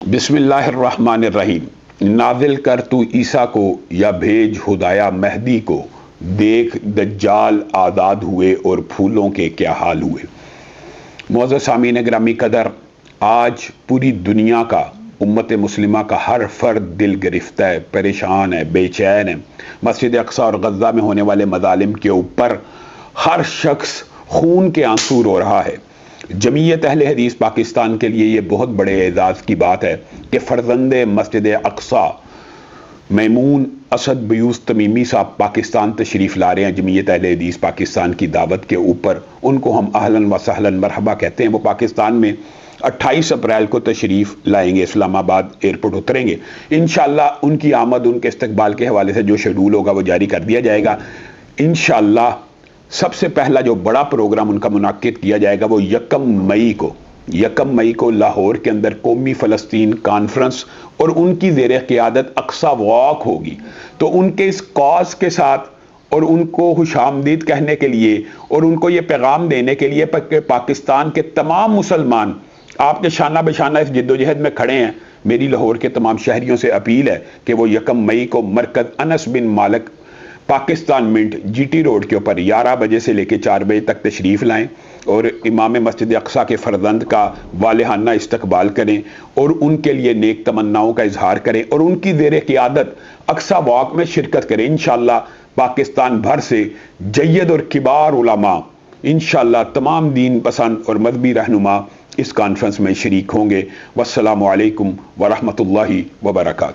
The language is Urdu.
بسم اللہ الرحمن الرحیم۔ نازل کر تو عیسیٰ کو یا بھیج ہدایہ مہدی کو، دیکھ دجال آزاد ہوئے اور پھولوں کے کیا حال ہوئے۔ معزز سامعین گرامی قدر، آج پوری دنیا کا، امت مسلمہ کا ہر فرد دل گرفتہ ہے، پریشان ہے، بے چین ہے۔ مسجد اقصی اور غزہ میں ہونے والے مظالم کے اوپر ہر شخص خون کے آنسو رو رہا ہے۔ جمعیت اہل حدیث پاکستان کے لیے یہ بہت بڑے اعزاز کی بات ہے کہ فرزند مسجد اقصی میمون اسد بیوس تمیمی صاحب پاکستان تشریف لا رہے ہیں جمعیت اہل حدیث پاکستان کی دعوت کے اوپر۔ ان کو ہم اہلاً و سہلاً مرحبا کہتے ہیں۔ وہ پاکستان میں 28 اپریل کو تشریف لائیں گے، اسلام آباد ایئرپورٹ اتریں گے۔ انشاءاللہ ان کی آمد، ان کے استقبال کے حوالے سے جو شیڈول ہوگا وہ جاری کر دیا جائے گا۔ انشاءاللہ سب سے پہلا جو بڑا پروگرام ان کا منعقد کیا جائے گا وہ یکم مئی کو لاہور کے اندر قومی فلسطین کانفرنس اور ان کی زیر قیادت اقصی واک ہوگی۔ تو ان کے اس کاز کے ساتھ اور ان کو خوش آمدید کہنے کے لیے اور ان کو یہ پیغام دینے کے لیے کہ پاکستان کے تمام مسلمان آپ کے شانہ بشانہ اس جدوجہد میں کھڑے ہیں، میری لاہور کے تمام شہریوں سے اپیل ہے کہ وہ یکم مئی کو Markaz Anas bin Malik Pakistan mint G T road کے اوپر 11 بجے سے لے کے 4 بجے تک تشریف لائیں اور امام مسجد اقصی کے فرزند کا والہانہ استقبال کریں اور ان کے لیے نیک تمناؤں کا اظہار کریں اور ان کی زیر قیادت اقصی واک میں شرکت کریں۔ انشاءاللہ پاکستان بھر سے جید اور کبار علماء، انشاءاللہ تمام دین پسند اور مذہبی رہنما اس کانفرنس میں شریک ہوں گے۔ والسلام علیکم ورحمۃ اللہ وبرکاتہ۔